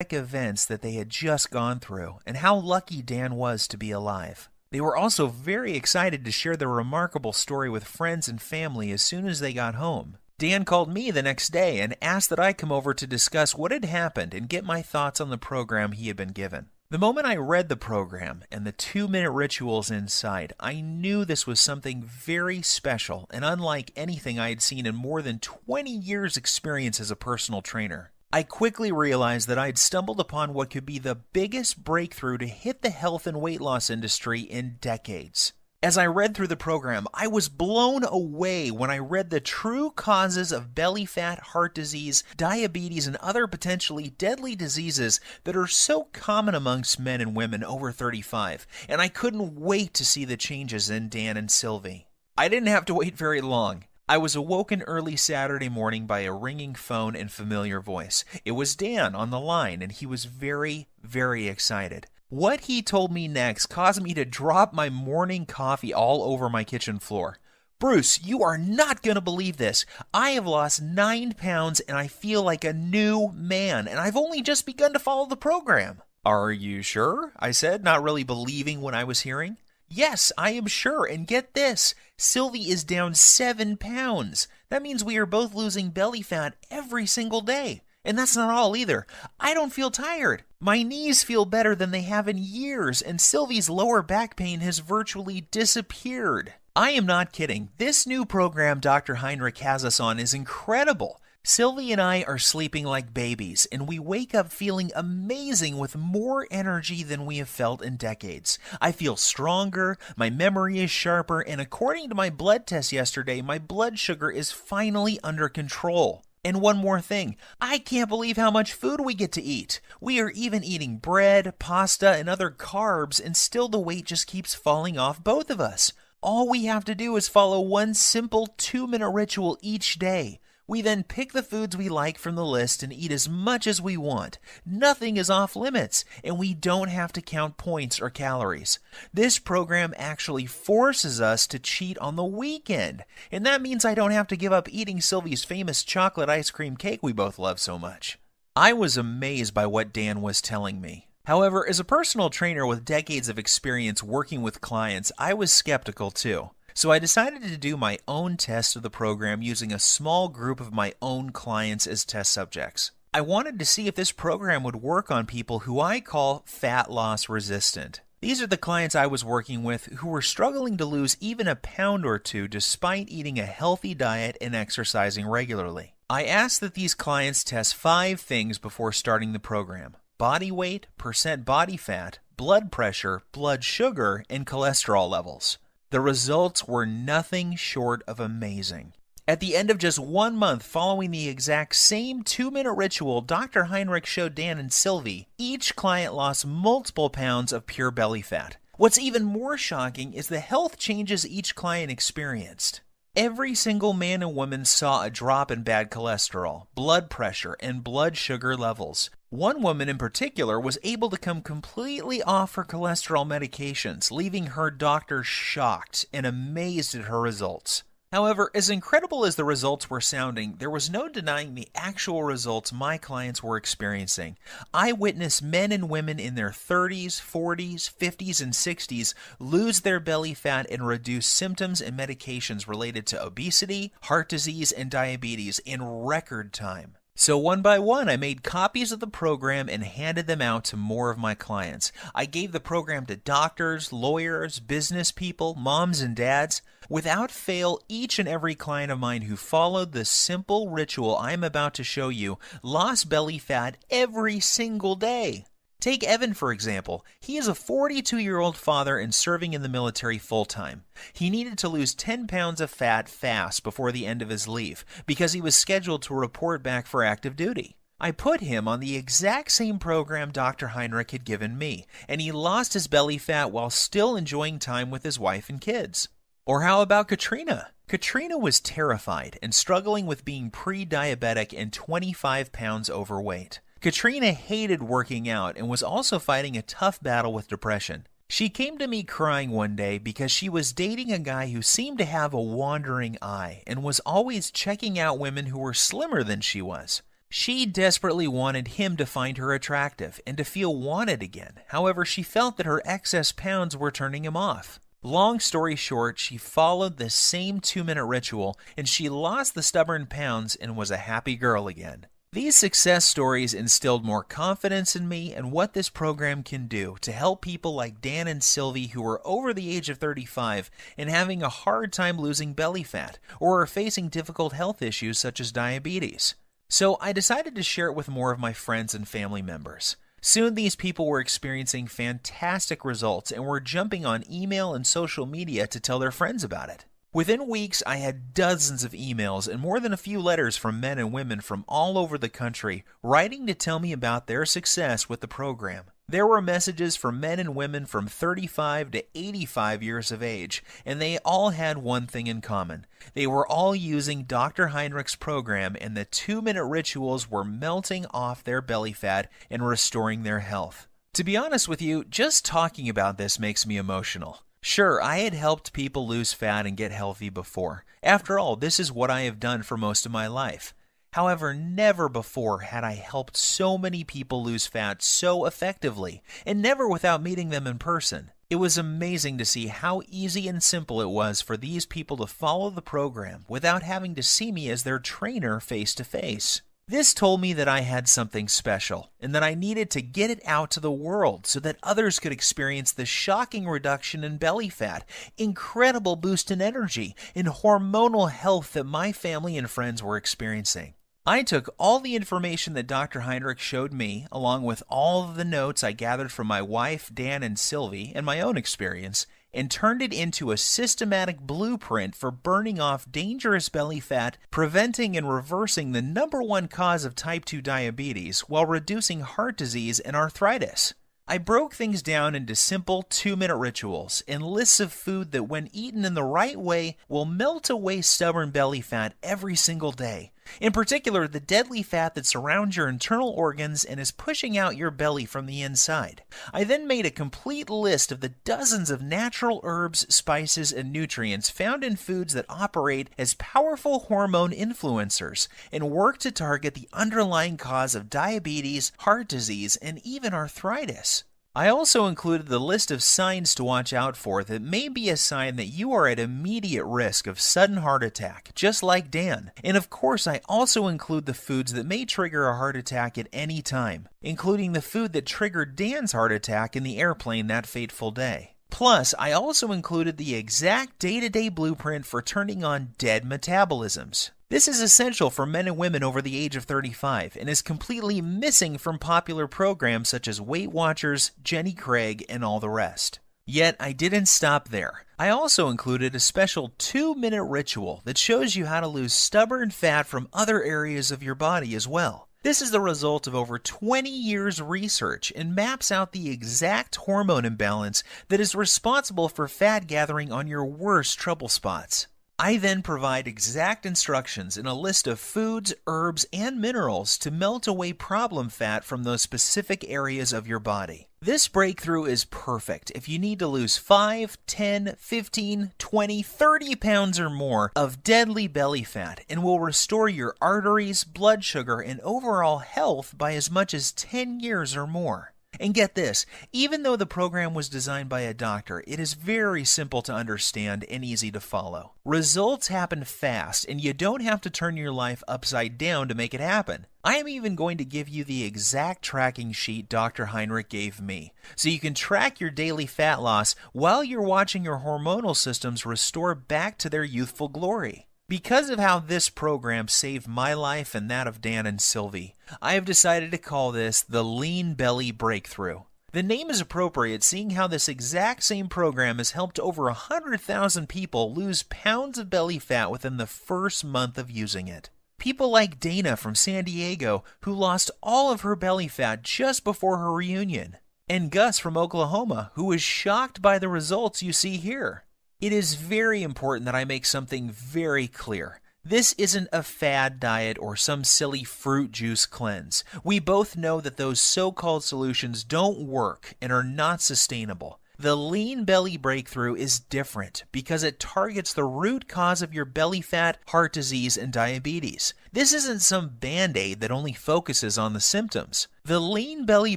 events that they had just gone through and how lucky Dan was to be alive. They were also very excited to share their remarkable story with friends and family as soon as they got home. Dan called me the next day and asked that I come over to discuss what had happened and get my thoughts on the program he had been given. The moment I read the program and the 2-minute rituals inside, I knew this was something very special and unlike anything I had seen in more than 20 years' experience as a personal trainer. I quickly realized that I had stumbled upon what could be the biggest breakthrough to hit the health and weight loss industry in decades. As I read through the program, I was blown away when I read the true causes of belly fat, heart disease, diabetes, and other potentially deadly diseases that are so common amongst men and women over 35, and I couldn't wait to see the changes in Dan and Sylvie. I didn't have to wait very long. I was awoken early Saturday morning by a ringing phone and familiar voice. It was Dan on the line, and he was very, very excited. What he told me next caused me to drop my morning coffee all over my kitchen floor. "Bruce, you are not going to believe this. I have lost 9 pounds and I feel like a new man, and I've only just begun to follow the program." "Are you sure?" I said, not really believing what I was hearing. "Yes, I am sure, and get this, Sylvie is down 7 pounds. That means we are both losing belly fat every single day. And that's not all either. I don't feel tired. My knees feel better than they have in years, and Sylvie's lower back pain has virtually disappeared." I am not kidding. This new program Dr. Heinrich has us on is incredible. Sylvie and I are sleeping like babies, and we wake up feeling amazing with more energy than we have felt in decades. I feel stronger, my memory is sharper, and according to my blood test yesterday, my blood sugar is finally under control. And one more thing, I can't believe how much food we get to eat. We are even eating bread, pasta, and other carbs, and still the weight just keeps falling off both of us. All we have to do is follow one simple 2-minute ritual each day. We then pick the foods we like from the list and eat as much as we want. Nothing is off limits, and we don't have to count points or calories. This program actually forces us to cheat on the weekend, and that means I don't have to give up eating Sylvie's famous chocolate ice cream cake we both love so much. I was amazed by what Dan was telling me. However, as a personal trainer with decades of experience working with clients, I was skeptical too. So I decided to do my own test of the program using a small group of my own clients as test subjects. I wanted to see if this program would work on people who I call fat loss resistant. These are the clients I was working with who were struggling to lose even a pound or two despite eating a healthy diet and exercising regularly. I asked that these clients test 5 things before starting the program: body weight, percent body fat, blood pressure, blood sugar, and cholesterol levels. The results were nothing short of amazing. At the end of just 1 month following the exact same 2-minute ritual Dr. Heinrich showed Dan and Sylvie, each client lost multiple pounds of pure belly fat. What's even more shocking is the health changes each client experienced. Every single man and woman saw a drop in bad cholesterol, blood pressure, and blood sugar levels. One woman in particular was able to come completely off her cholesterol medications, leaving her doctor shocked and amazed at her results. However, as incredible as the results were sounding, there was no denying the actual results my clients were experiencing. I witnessed men and women in their 30s, 40s, 50s, and 60s lose their belly fat and reduce symptoms and medications related to obesity, heart disease, and diabetes in record time. So one by one, I made copies of the program and handed them out to more of my clients. I gave the program to doctors, lawyers, business people, moms and dads. Without fail, each and every client of mine who followed the simple ritual I'm about to show you lost belly fat every single day. Take Evan, for example. He is a 42-year-old father and serving in the military full-time. He needed to lose 10 pounds of fat fast before the end of his leave because he was scheduled to report back for active duty. I put him on the exact same program Dr. Heinrich had given me, and he lost his belly fat while still enjoying time with his wife and kids. Or how about Katrina? Katrina was terrified and struggling with being pre-diabetic and 25 pounds overweight. Katrina hated working out and was also fighting a tough battle with depression. She came to me crying one day because she was dating a guy who seemed to have a wandering eye and was always checking out women who were slimmer than she was. She desperately wanted him to find her attractive and to feel wanted again. However, she felt that her excess pounds were turning him off. Long story short, she followed the same 2-minute ritual and she lost the stubborn pounds and was a happy girl again. These success stories instilled more confidence in me and what this program can do to help people like Dan and Sylvie who are over the age of 35 and having a hard time losing belly fat or are facing difficult health issues such as diabetes. So I decided to share it with more of my friends and family members. Soon these people were experiencing fantastic results and were jumping on email and social media to tell their friends about it. Within weeks, I had dozens of emails and more than a few letters from men and women from all over the country writing to tell me about their success with the program. There were messages from men and women from 35 to 85 years of age, and they all had one thing in common. They were all using Dr. Heinrich's program, and the 2-minute rituals were melting off their belly fat and restoring their health. To be honest with you, just talking about this makes me emotional. Sure, I had helped people lose fat and get healthy before. After all, this is what I have done for most of my life. However, never before had I helped so many people lose fat so effectively, and never without meeting them in person. It was amazing to see how easy and simple it was for these people to follow the program without having to see me as their trainer face to face. This told me that I had something special, and that I needed to get it out to the world so that others could experience the shocking reduction in belly fat, incredible boost in energy, and hormonal health that my family and friends were experiencing. I took all the information that Dr. Heinrich showed me, along with all of the notes I gathered from my wife, Dan, and Sylvie, and my own experience, and turned it into a systematic blueprint for burning off dangerous belly fat, preventing and reversing the #1 cause of type 2 diabetes while reducing heart disease and arthritis. I broke things down into simple 2-minute rituals and lists of food that when eaten in the right way will melt away stubborn belly fat every single day. In particular, the deadly fat that surrounds your internal organs and is pushing out your belly from the inside. I then made a complete list of the dozens of natural herbs, spices, and nutrients found in foods that operate as powerful hormone influencers and work to target the underlying cause of diabetes, heart disease, and even arthritis. I also included the list of signs to watch out for that may be a sign that you are at immediate risk of sudden heart attack, just like Dan. And of course, I also include the foods that may trigger a heart attack at any time, including the food that triggered Dan's heart attack in the airplane that fateful day. Plus, I also included the exact day-to-day blueprint for turning on dead metabolisms. This is essential for men and women over the age of 35 and is completely missing from popular programs such as Weight Watchers, Jenny Craig, and all the rest. Yet, I didn't stop there. I also included a special 2-minute ritual that shows you how to lose stubborn fat from other areas of your body as well. This is the result of over 20 years' research and maps out the exact hormone imbalance that is responsible for fat gathering on your worst trouble spots. I then provide exact instructions in a list of foods, herbs, and minerals to melt away problem fat from those specific areas of your body. This breakthrough is perfect if you need to lose 5, 10, 15, 20, 30 pounds or more of deadly belly fat and will restore your arteries, blood sugar, and overall health by as much as 10 years or more. And get this, even though the program was designed by a doctor, it is very simple to understand and easy to follow. Results happen fast, and you don't have to turn your life upside down to make it happen. I am even going to give you the exact tracking sheet Dr. Heinrich gave me, so you can track your daily fat loss while you're watching your hormonal systems restore back to their youthful glory. Because of how this program saved my life and that of Dan and Sylvie, I have decided to call this the Lean Belly Breakthrough. The name is appropriate seeing how this exact same program has helped over 100,000 people lose pounds of belly fat within the first month of using it. People like Dana from San Diego, who lost all of her belly fat just before her reunion, and Gus from Oklahoma, who was shocked by the results you see here. It is very important that I make something very clear. This isn't a fad diet or some silly fruit juice cleanse. We both know that those so-called solutions don't work and are not sustainable. The Lean Belly Breakthrough is different because it targets the root cause of your belly fat, heart disease, and diabetes. This isn't some band-aid that only focuses on the symptoms. The Lean Belly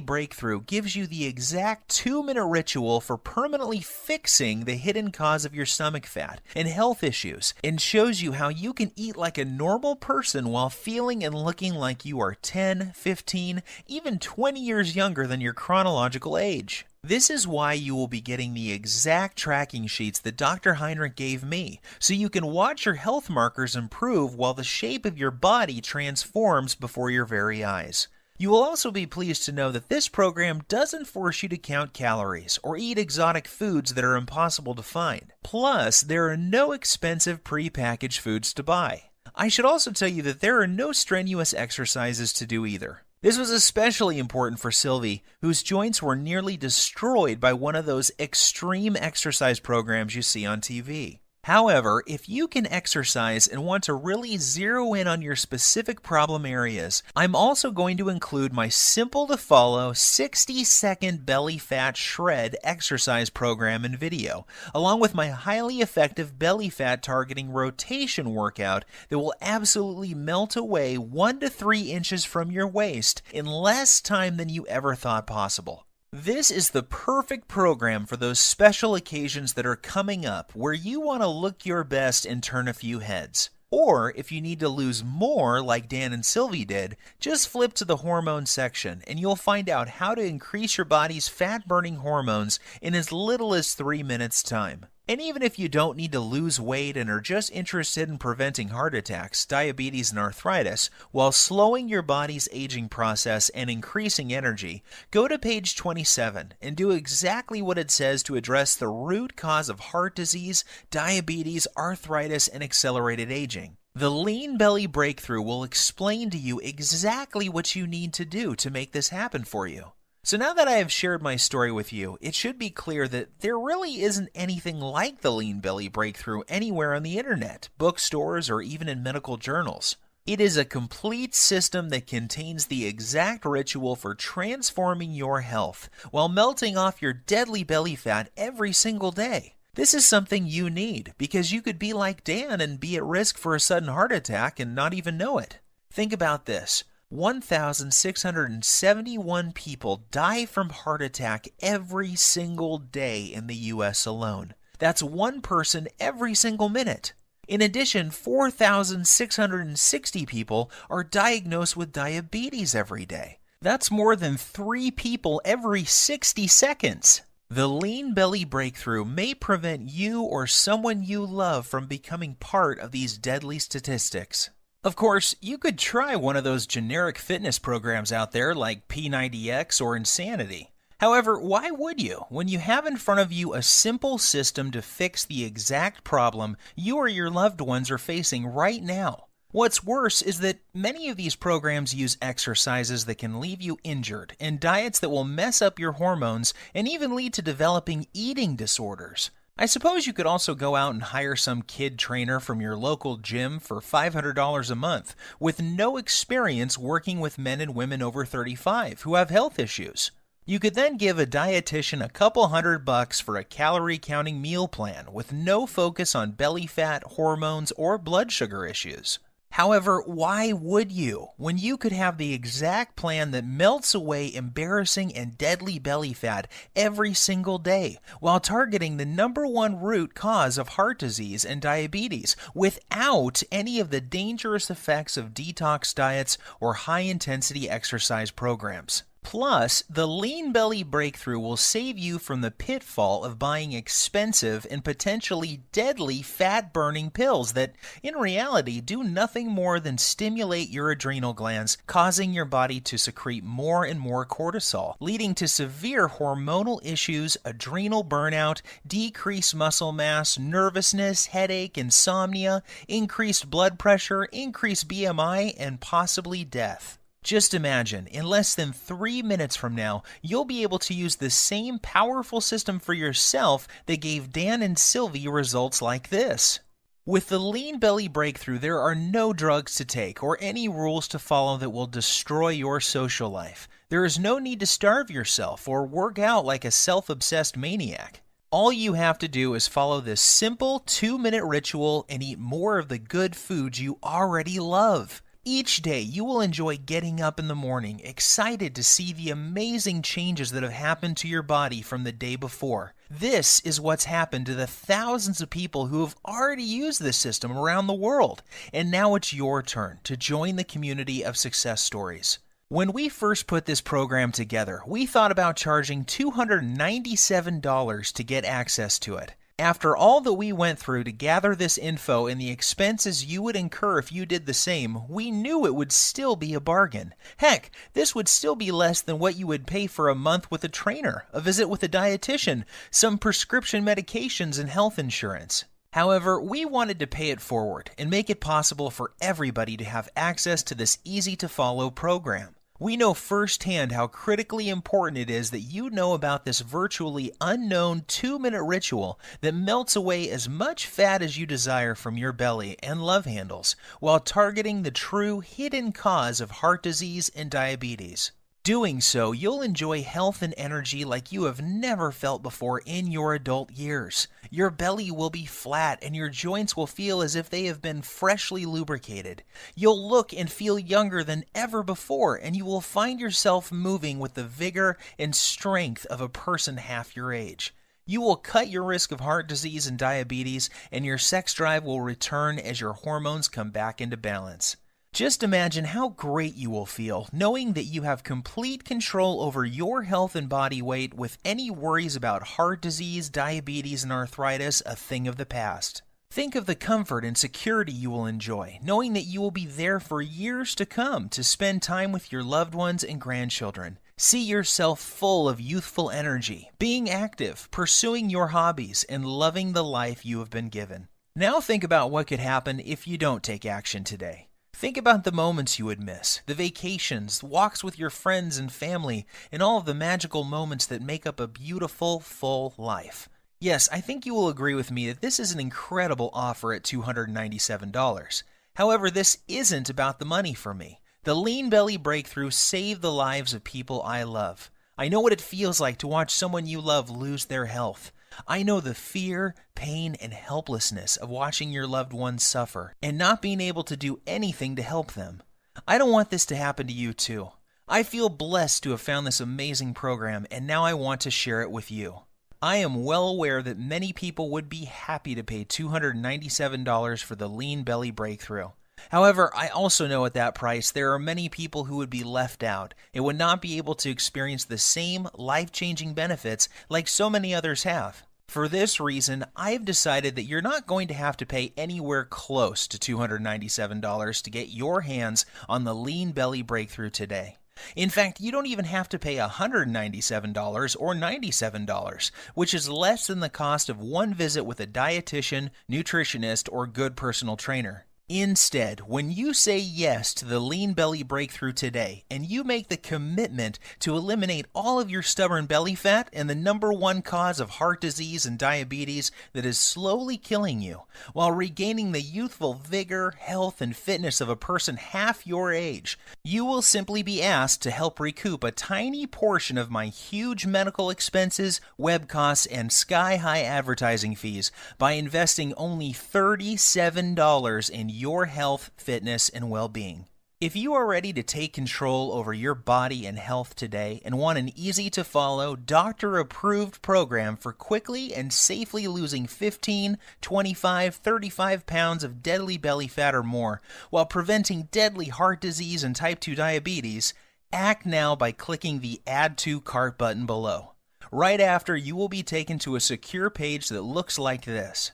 Breakthrough gives you the exact 2-minute ritual for permanently fixing the hidden cause of your stomach fat and health issues, and shows you how you can eat like a normal person while feeling and looking like you are 10, 15, even 20 years younger than your chronological age. This is why you will be getting the exact tracking sheets that Dr. Heinrich gave me, so you can watch your health markers improve while the shape of your body transforms before your very eyes. You will also be pleased to know that this program doesn't force you to count calories or eat exotic foods that are impossible to find. Plus, there are no expensive pre-packaged foods to buy. I should also tell you that there are no strenuous exercises to do either. This was especially important for Sylvie, whose joints were nearly destroyed by one of those extreme exercise programs you see on TV. However, if you can exercise and want to really zero in on your specific problem areas, I'm also going to include my simple-to-follow 60-second belly fat shred exercise program and video, along with my highly effective belly fat targeting rotation workout that will absolutely melt away 1 to 3 inches from your waist in less time than you ever thought possible. This is the perfect program for those special occasions that are coming up where you want to look your best and turn a few heads. Or if you need to lose more like Dan and Sylvie did, just flip to the hormone section and you'll find out how to increase your body's fat-burning hormones in as little as 3 minutes time. And even if you don't need to lose weight and are just interested in preventing heart attacks, diabetes, and arthritis, while slowing your body's aging process and increasing energy, go to page 27 and do exactly what it says to address the root cause of heart disease, diabetes, arthritis, and accelerated aging. The Lean Belly Breakthrough will explain to you exactly what you need to do to make this happen for you. So now that I have shared my story with you, it should be clear that there really isn't anything like the Lean Belly Breakthrough anywhere on the internet, bookstores, or even in medical journals. It is a complete system that contains the exact ritual for transforming your health while melting off your deadly belly fat every single day. This is something you need because you could be like Dan and be at risk for a sudden heart attack and not even know it. Think about this. 1,671 people die from heart attack every single day in the U.S. alone. That's one person every single minute. In addition, 4,660 people are diagnosed with diabetes every day. That's more than 3 people every 60 seconds. The Lean Belly Breakthrough may prevent you or someone you love from becoming part of these deadly statistics. Of course, you could try one of those generic fitness programs out there like P90X or Insanity. However, why would you when you have in front of you a simple system to fix the exact problem you or your loved ones are facing right now? What's worse is that many of these programs use exercises that can leave you injured and diets that will mess up your hormones and even lead to developing eating disorders. I suppose you could also go out and hire some kid trainer from your local gym for $500 a month with no experience working with men and women over 35 who have health issues. You could then give a dietitian a couple $100 for a calorie counting meal plan with no focus on belly fat, hormones, or blood sugar issues. However, why would you when you could have the exact plan that melts away embarrassing and deadly belly fat every single day while targeting the #1 root cause of heart disease and diabetes without any of the dangerous effects of detox diets or high-intensity exercise programs? Plus, the Lean Belly Breakthrough will save you from the pitfall of buying expensive and potentially deadly fat-burning pills that, in reality, do nothing more than stimulate your adrenal glands, causing your body to secrete more and more cortisol, leading to severe hormonal issues, adrenal burnout, decreased muscle mass, nervousness, headache, insomnia, increased blood pressure, increased BMI, and possibly death. Just imagine, in less than 3 minutes from now, you'll be able to use the same powerful system for yourself that gave Dan and Sylvie results like this. With the Lean Belly Breakthrough, there are no drugs to take or any rules to follow that will destroy your social life. There is no need to starve yourself or work out like a self-obsessed maniac. All you have to do is follow this simple 2-minute ritual and eat more of the good foods you already love. Each day, you will enjoy getting up in the morning, excited to see the amazing changes that have happened to your body from the day before. This is what's happened to the thousands of people who have already used this system around the world. And now it's your turn to join the community of success stories. When we first put this program together, we thought about charging $297 to get access to it. After all that we went through to gather this info and the expenses you would incur if you did the same, we knew it would still be a bargain. Heck, this would still be less than what you would pay for a month with a trainer, a visit with a dietitian, some prescription medications, and health insurance. However, we wanted to pay it forward and make it possible for everybody to have access to this easy-to-follow program. We know firsthand how critically important it is that you know about this virtually unknown 2-minute ritual that melts away as much fat as you desire from your belly and love handles, while targeting the true hidden cause of heart disease and diabetes. Doing so, you'll enjoy health and energy like you have never felt before in your adult years. Your belly will be flat and your joints will feel as if they have been freshly lubricated. You'll look and feel younger than ever before, and you will find yourself moving with the vigor and strength of a person half your age. You will cut your risk of heart disease and diabetes, and your sex drive will return as your hormones come back into balance. Just imagine how great you will feel knowing that you have complete control over your health and body weight, with any worries about heart disease, diabetes, and arthritis a thing of the past. Think of the comfort and security you will enjoy, knowing that you will be there for years to come to spend time with your loved ones and grandchildren. See yourself full of youthful energy, being active, pursuing your hobbies, and loving the life you have been given. Now think about what could happen if you don't take action today. Think about the moments you would miss, the vacations, walks with your friends and family, and all of the magical moments that make up a beautiful, full life. Yes, I think you will agree with me that this is an incredible offer at $297. However, this isn't about the money for me. The Lean Belly Breakthrough saved the lives of people I love. I know what it feels like to watch someone you love lose their health. I know the fear, pain, and helplessness of watching your loved ones suffer and not being able to do anything to help them. I don't want this to happen to you too. I feel blessed to have found this amazing program, and now I want to share it with you. I am well aware that many people would be happy to pay $297 for the Lean Belly Breakthrough. However, I also know at that price there are many people who would be left out and would not be able to experience the same life-changing benefits like so many others have. For this reason, I've decided that you're not going to have to pay anywhere close to $297 to get your hands on the Lean Belly Breakthrough today. In fact, you don't even have to pay $197 or $97, which is less than the cost of one visit with a dietitian, nutritionist, or good personal trainer. Instead, when you say yes to the Lean Belly Breakthrough today and you make the commitment to eliminate all of your stubborn belly fat and the #1 cause of heart disease and diabetes that is slowly killing you, while regaining the youthful vigor, health, and fitness of a person half your age, you will simply be asked to help recoup a tiny portion of my huge medical expenses, web costs, and sky-high advertising fees by investing only $37 in your health, fitness, and well-being. If you are ready to take control over your body and health today and want an easy-to-follow, doctor-approved program for quickly and safely losing 15, 25, 35 pounds of deadly belly fat or more while preventing deadly heart disease and type 2 diabetes, act now by clicking the Add to Cart button below. Right after, you will be taken to a secure page that looks like this.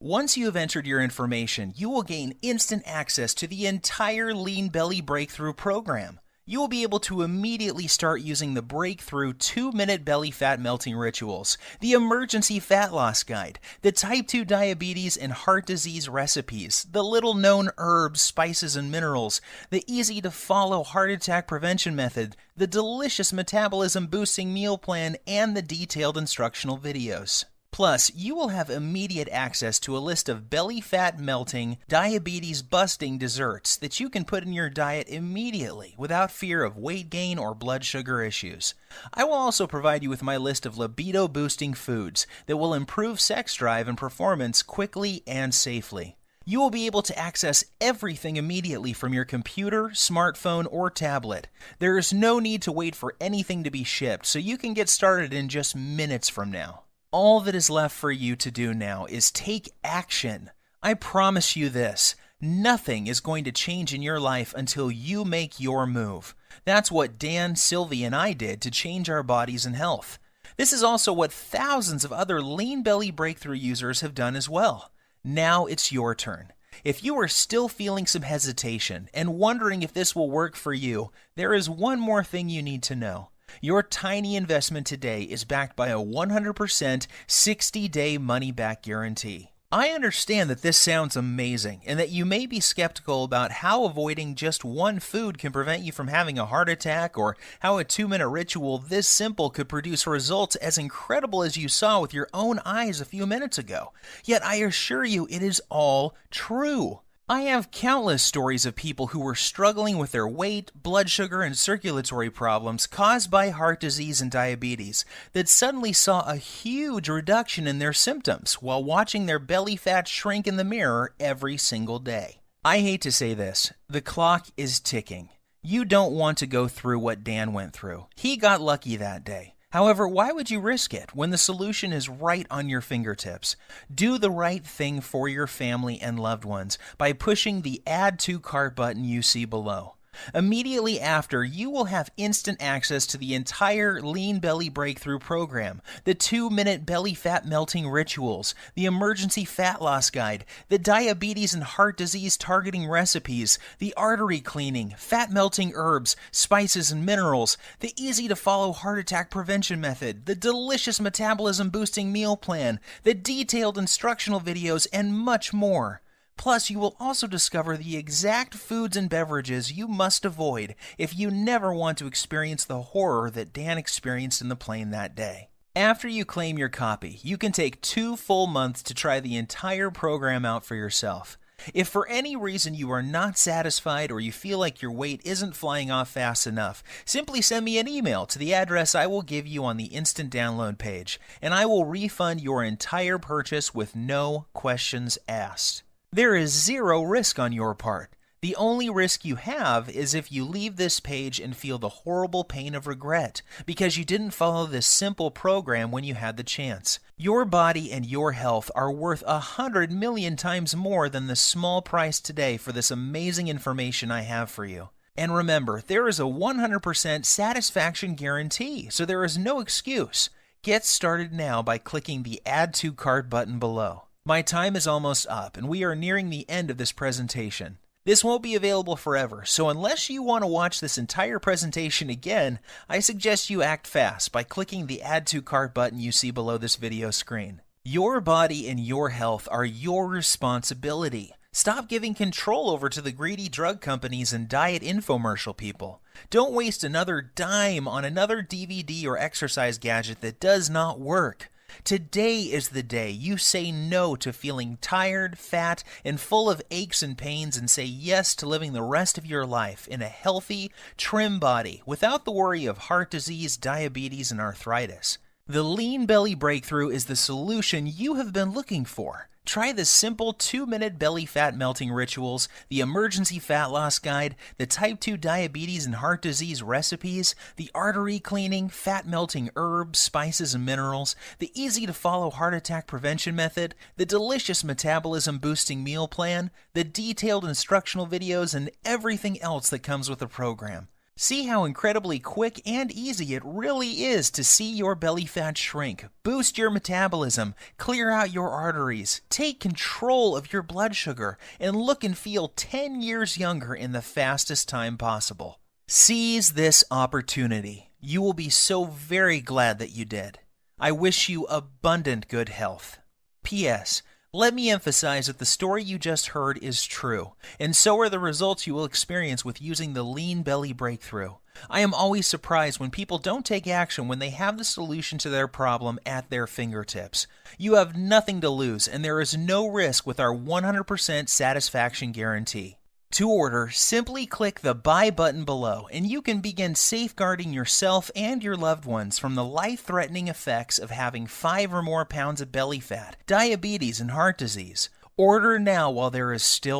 Once you have entered your information, you will gain instant access to the entire Lean Belly Breakthrough program. You will be able to immediately start using the Breakthrough 2-minute belly fat melting rituals, the emergency fat loss guide, the type 2 diabetes and heart disease recipes, the little-known herbs, spices, and minerals, the easy-to-follow heart attack prevention method, the delicious metabolism-boosting meal plan, and the detailed instructional videos. Plus, you will have immediate access to a list of belly fat melting, diabetes busting desserts that you can put in your diet immediately without fear of weight gain or blood sugar issues. I will also provide you with my list of libido boosting foods that will improve sex drive and performance quickly and safely. You will be able to access everything immediately from your computer, smartphone, or tablet. There is no need to wait for anything to be shipped, so you can get started in just minutes from now. All that is left for you to do now is take action. I promise you this, nothing is going to change in your life until you make your move. That's what Dan, Sylvie, and I did to change our bodies and health. This is also what thousands of other Lean Belly Breakthrough users have done as well. Now it's your turn. If you are still feeling some hesitation and wondering if this will work for you, there is one more thing you need to know. Your tiny investment today is backed by a 100% 60-day money-back guarantee. I understand that this sounds amazing and that you may be skeptical about how avoiding just one food can prevent you from having a heart attack, or how a 2-minute ritual this simple could produce results as incredible as you saw with your own eyes a few minutes ago. Yet I assure you it is all true. I have countless stories of people who were struggling with their weight, blood sugar, and circulatory problems caused by heart disease and diabetes that suddenly saw a huge reduction in their symptoms while watching their belly fat shrink in the mirror every single day. I hate to say this, the clock is ticking. You don't want to go through what Dan went through. He got lucky that day. However, why would you risk it when the solution is right on your fingertips? Do the right thing for your family and loved ones by pushing the Add to Cart button you see below. Immediately after, you will have instant access to the entire Lean Belly Breakthrough program, the 2-minute belly fat melting rituals, the emergency fat loss guide, the diabetes and heart disease targeting recipes, the artery cleaning, fat melting herbs, spices and minerals, the easy to follow heart attack prevention method, the delicious metabolism boosting meal plan, the detailed instructional videos, and much more. Plus, you will also discover the exact foods and beverages you must avoid if you never want to experience the horror that Dan experienced in the plane that day. After you claim your copy, you can take 2 full months to try the entire program out for yourself. If for any reason you are not satisfied or you feel like your weight isn't flying off fast enough, simply send me an email to the address I will give you on the instant download page, and I will refund your entire purchase with no questions asked. There is zero risk on your part. The only risk you have is if you leave this page and feel the horrible pain of regret because you didn't follow this simple program when you had the chance. Your body and your health are worth 100 million times more than the small price today for this amazing information I have for you. And remember, there is a 100% satisfaction guarantee, so there is no excuse. Get started now by clicking the Add to Cart button below. My time is almost up, and we are nearing the end of this presentation. This won't be available forever, so unless you want to watch this entire presentation again, I suggest you act fast by clicking the Add to Cart button you see below this video screen. Your body and your health are your responsibility. Stop giving control over to the greedy drug companies and diet infomercial people. Don't waste another dime on another DVD or exercise gadget that does not work. Today is the day you say no to feeling tired, fat, and full of aches and pains and say yes to living the rest of your life in a healthy, trim body without the worry of heart disease, diabetes, and arthritis. The Lean Belly Breakthrough is the solution you have been looking for. Try the simple 2-minute belly fat melting rituals, the emergency fat loss guide, the type 2 diabetes and heart disease recipes, the artery cleaning, fat melting herbs, spices and minerals, the easy to follow heart attack prevention method, the delicious metabolism boosting meal plan, the detailed instructional videos, and everything else that comes with the program. See how incredibly quick and easy it really is to see your belly fat shrink, boost your metabolism, clear out your arteries, take control of your blood sugar, and look and feel 10 years younger in the fastest time possible. Seize this opportunity. You will be so very glad that you did. I wish you abundant good health. P.S. Let me emphasize that the story you just heard is true, and so are the results you will experience with using the Lean Belly Breakthrough. I am always surprised when people don't take action when they have the solution to their problem at their fingertips. You have nothing to lose, and there is no risk with our 100% satisfaction guarantee. To order, simply click the Buy button below, and you can begin safeguarding yourself and your loved ones from the life-threatening effects of having 5 or more pounds of belly fat, diabetes, and heart disease. Order now while there is still